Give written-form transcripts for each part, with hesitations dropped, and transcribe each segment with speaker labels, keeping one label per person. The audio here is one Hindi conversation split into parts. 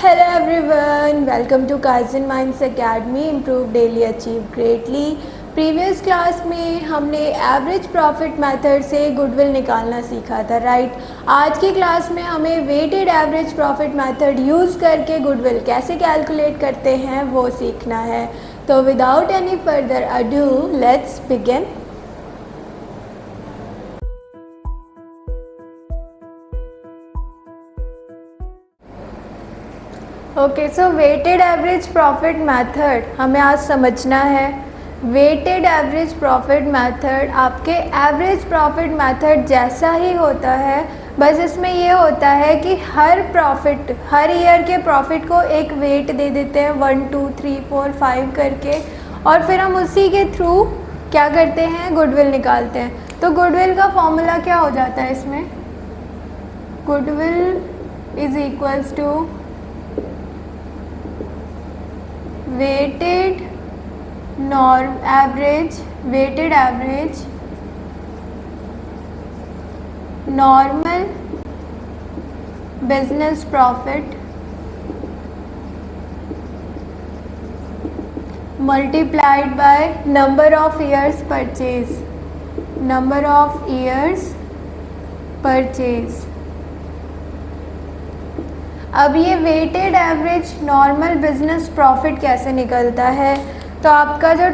Speaker 1: Hello everyone, welcome to Kaizen Minds Academy, Improve Daily, Achieve Greatly। Previous class में हमने एवरेज प्रॉफिट मेथड से गुडविल निकालना सीखा था, राइट। आज की क्लास में हमें weighted average profit method use करके गुडविल कैसे कैलकुलेट करते हैं वो सीखना है। तो without any further ado let's begin. Okay, so weighted average profit method हमें आज समझना है। वेटेड एवरेज प्रॉफिट मेथड आपके एवरेज प्रॉफिट मेथड जैसा ही होता है, बस इसमें ये होता है कि हर ईयर के प्रॉफिट को एक वेट दे देते हैं 1 2 3 4 5 करके, और फिर हम उसी के थ्रू क्या करते हैं, गुडविल निकालते हैं। तो गुडविल का फॉर्मूला क्या हो जाता है इसमें, goodwill is equals to weighted average normal business profit multiplied by number of years purchase. अब ये weighted average normal business profit कैसे निकलता है, तो आपका जो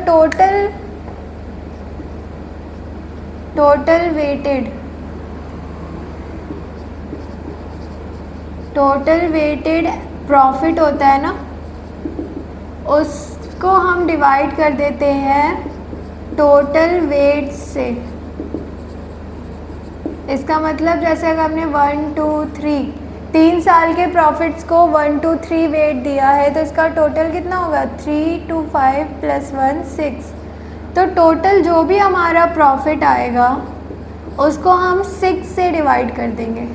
Speaker 1: टोटल वेटेड प्रॉफिट होता है ना, उसको हम डिवाइड कर देते हैं टोटल वेट से। इसका मतलब जैसे अगर हमने 1 2 3 3 साल के प्रॉफिट्स को 1 2 3 वेट दिया है, तो इसका टोटल कितना होगा, 3 2 5 + 1 6। तो टोटल जो भी हमारा प्रॉफिट आएगा उसको हम 6 से डिवाइड कर देंगे,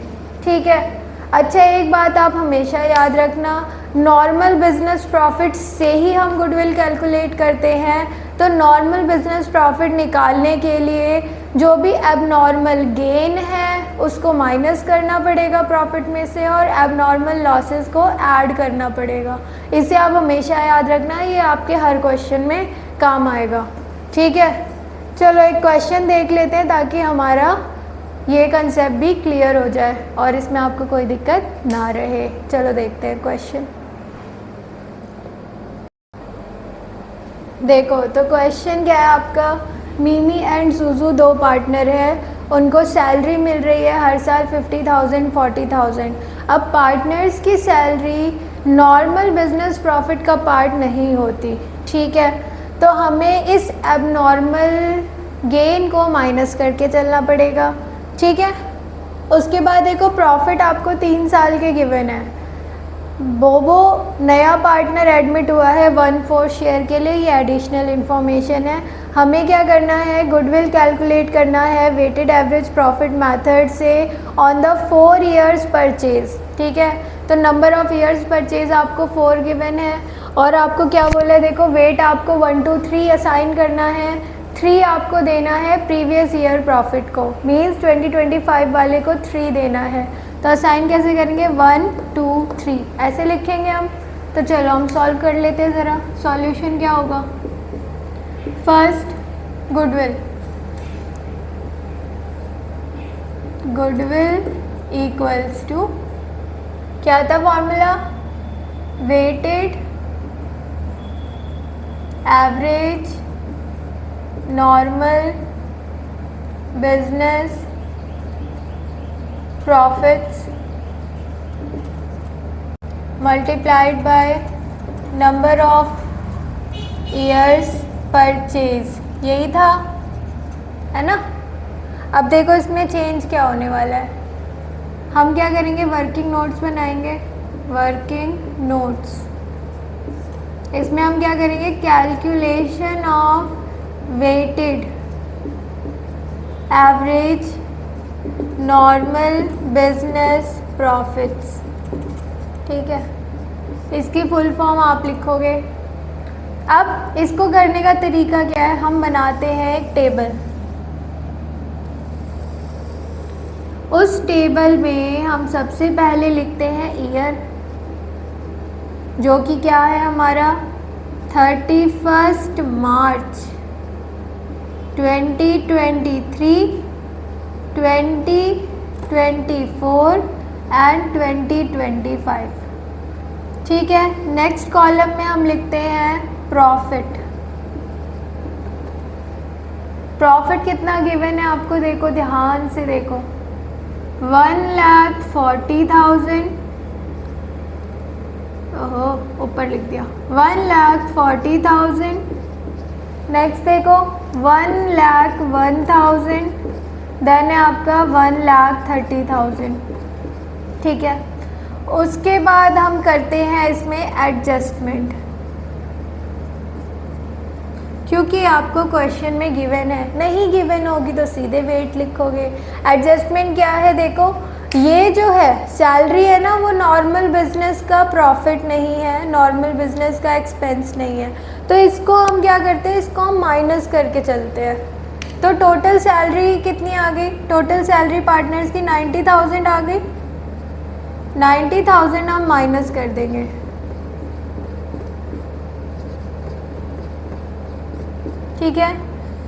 Speaker 1: ठीक है। अच्छा, एक बात आप हमेशा याद रखना, नॉर्मल बिजनेस प्रॉफिट से ही हम गुडविल कैलकुलेट करते हैं। तो नॉर्मल बिजनेस प्रॉफिट निकालने के लिए जो भी एबनॉर्मल गेन है उसको माइनस करना पड़ेगा प्रॉफिट में से, और एबनॉर्मल लॉसेस को ऐड करना पड़ेगा। इसे आप हमेशा याद रखना, ये आपके हर क्वेश्चन में काम आएगा, ठीक है। चलो एक क्वेश्चन देख लेते हैं ताकि हमारा ये कंसेप्ट भी क्लियर हो जाए और इसमें आपको कोई दिक्कत ना रहे। चलो देखते हैं क्वेश्चन। देखो तो क्वेश्चन क्या है आपका, मिमी एंड सुजू 2 पार्टनर हैं, उनको सैलरी मिल रही है हर साल 50,000 40,000। अब पार्टनर्स की सैलरी नॉर्मल बिजनेस प्रॉफिट का पार्ट नहीं होती, ठीक है। तो हमें इस एबनॉर्मल गेन को माइनस करके चलना पड़ेगा, ठीक है। उसके बाद देखो प्रॉफिट आपको 3 साल के गिवन है, बोबो नया पार्टनर एडमिट हुआ है 1/4 शेयर के लिए, ये एडिशनल इन्फॉर्मेशन है। हमें क्या करना है, गुडविल कैलकुलेट करना है वेटेड एवरेज प्रॉफिट मेथड से ऑन द 4 ईयर्स परचेज, ठीक है। तो नंबर ऑफ ईयर्स परचेज आपको 4 गिवन है, और आपको क्या बोला है, देखो वेट आपको 1 2 3 असाइन करना है, 3 आपको देना है प्रीवियस ईयर प्रॉफिट को, मीन्स 2025 वाले को 3 देना है। तो असाइन कैसे करेंगे, 1 2 3 ऐसे लिखेंगे हम। तो चलो हम सॉल्व कर लेते हैं ज़रा। सॉल्यूशन क्या होगा, फर्स्ट गुडविल इक्वल्स टू क्या था formula, weighted average normal business profits multiplied by number of years purchase, यही था, है ना। अब देखो इसमें चेंज क्या होने वाला है, हम क्या करेंगे, वर्किंग नोट्स बनाएंगे। वर्किंग नोट्स, इसमें हम क्या करेंगे, calculation of weighted average normal business profits, ठीक है। इसकी फुल फॉर्म आप लिखोगे। अब इसको करने का तरीका क्या है, हम बनाते हैं एक टेबल। उस टेबल में हम सबसे पहले लिखते हैं ईयर, जो कि क्या है हमारा 31 मार्च 2023, 2024 एंड 2025। ठीक है, नेक्स्ट कॉलम में हम लिखते हैं प्रॉफिट। प्रॉफिट कितना गिवन है आपको, देखो ध्यान से देखो, 1,40,000, ओहो ऊपर लिख दिया, 1,40,000। नेक्स्ट देखो 1,01,000, देन है आपका 1,30,000। ठीक है, उसके बाद हम करते हैं इसमें एडजस्टमेंट, क्योंकि आपको क्वेश्चन में गिवन है, नहीं गिवन होगी तो सीधे वेट लिखोगे। एडजस्टमेंट क्या है, देखो ये जो है सैलरी है ना, वो नॉर्मल बिजनेस का प्रॉफिट नहीं है, नॉर्मल बिजनेस का एक्सपेंस नहीं है, तो इसको हम क्या करते हैं, इसको हम माइनस करके चलते हैं। तो टोटल सैलरी कितनी आ गई, टोटल सैलरी पार्टनर्स की 90,000 आ गई, 90,000 हम माइनस कर देंगे। ठीक है,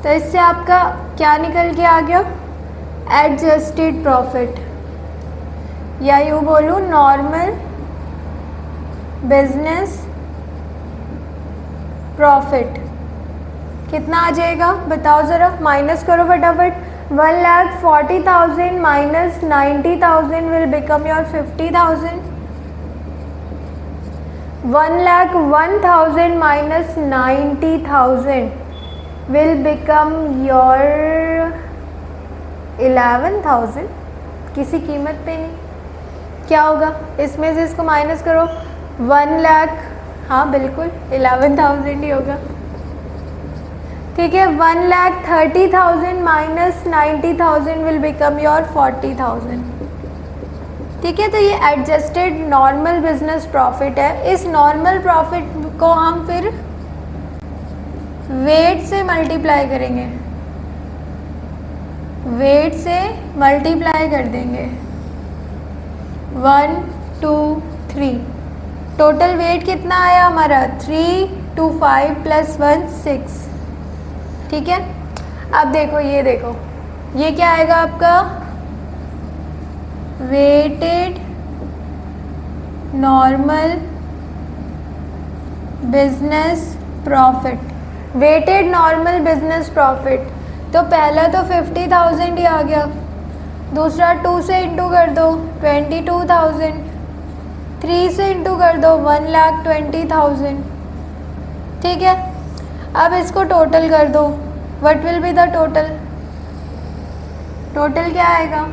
Speaker 1: तो इससे आपका क्या निकल के आ गया, एडजस्टेड प्रॉफिट, या यूँ बोलूँ नॉर्मल बिजनेस प्रॉफिट। कितना आ जाएगा बताओ ज़रा, माइनस करो फटाफट। 1,40,000 minus 90,000 will become your 50,000। 1,01,000 minus 90,000 will become your 11,000। किसी कीमत पे नहीं, क्या होगा इसमें से, इसको माइनस करो, 1 लाख, हाँ बिल्कुल 11,000 ही होगा। ठीक है, 1,30,000 माइनस 90,000 विल बिकम योर 40,000। ठीक है, तो ये एडजस्टेड नॉर्मल बिजनेस प्रॉफिट है। इस नॉर्मल प्रॉफिट को हम फिर वेट से मल्टीप्लाई करेंगे, वेट से मल्टीप्लाई कर देंगे, 1 2 3, टोटल वेट कितना आया हमारा 3 2 5 + 1 6। ठीक है, अब देखो ये देखो, ये क्या आएगा आपका weighted normal business profit. Weighted normal business profit, तो पहला तो 50,000 ही आ गया, दूसरा 2 से इंटू कर दो 22,000, 3 से इंटू कर दो 1,20,000। ठीक है, अब इसको टोटल कर दो, what will be the total, total क्या आएगा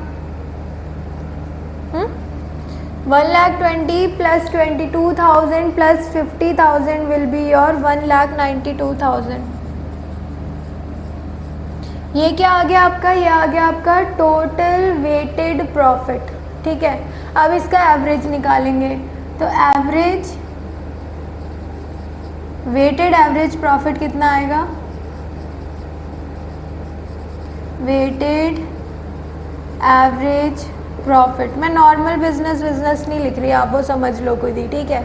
Speaker 1: 1,20,000 + 22,000 + 50,000 विल बी योर 1,92,000। ये क्या आ गया आपका, ये आ गया आपका टोटल वेटेड प्रॉफिट। ठीक है, अब इसका एवरेज निकालेंगे, तो एवरेज वेटेड एवरेज प्रॉफिट कितना आएगा, वेटेड एवरेज प्रॉफिट। मैं नॉर्मल बिजनेस नहीं लिख रही, आप वो समझ लो कोई दी। ठीक है,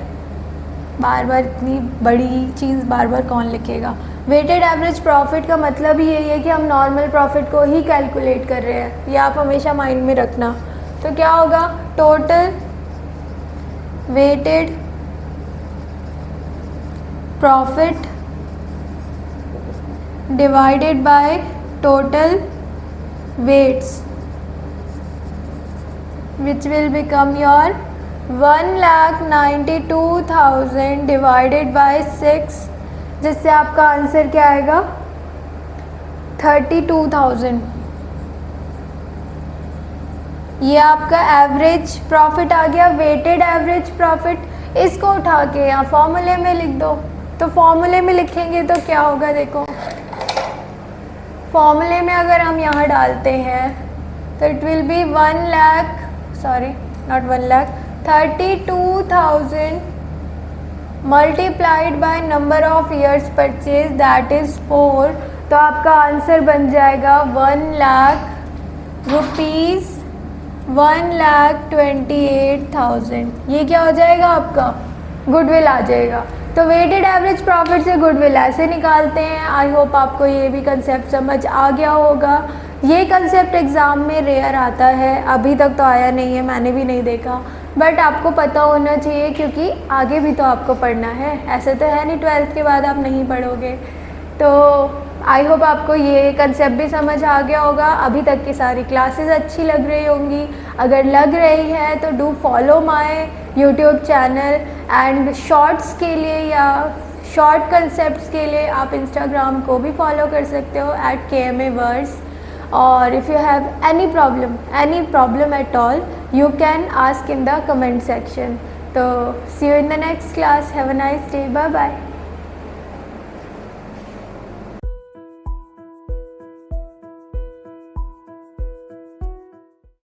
Speaker 1: बार बार इतनी बड़ी चीज़ बार बार कौन लिखेगा। वेटेड एवरेज प्रॉफिट का मतलब ही यही है कि हम नॉर्मल प्रॉफिट को ही कैलकुलेट कर रहे हैं, ये आप हमेशा माइंड में रखना। तो क्या होगा, total weighted profit divided by total weights, which will become your 1,92,000 divided by 6, जिससे आपका आंसर क्या आएगा 32,000। ये आपका एवरेज प्रॉफिट आ गया, वेटेड एवरेज प्रॉफिट। इसको उठा के यहाँ फॉर्मूले में लिख दो, तो फॉर्मूले में लिखेंगे तो क्या होगा, देखो फॉर्मूले में अगर हम यहाँ डालते हैं तो it will be 32,000 multiplied by number of years purchase, that is 4। तो आपका आंसर बन जाएगा 1,00,000 रुपीज़, 1,28,000। ये क्या हो जाएगा आपका गुडविल आ जाएगा। तो वेटेड एवरेज प्रॉफिट से गुडविल ऐसे निकालते हैं। आई होप आपको ये भी कंसेप्ट समझ आ गया होगा। ये कंसेप्ट एग्ज़ाम में रेयर आता है, अभी तक तो आया नहीं है, मैंने भी नहीं देखा, बट आपको पता होना चाहिए क्योंकि आगे भी तो आपको पढ़ना है। ऐसे तो है नहीं 12th के बाद आप नहीं पढ़ोगे। तो आई होप आपको ये कंसेप्ट भी समझ आ गया होगा। अभी तक की सारी क्लासेस अच्छी लग रही होंगी। अगर लग रही है तो do follow my YouTube channel and shorts के लिए या शॉर्ट कंसेप्ट्स के लिए आप इंस्टाग्राम को भी फॉलो कर सकते हो @KMAwords। और if you have any problem at all you can ask in the comment section. तो see you in the next class. Have a nice day. Bye bye.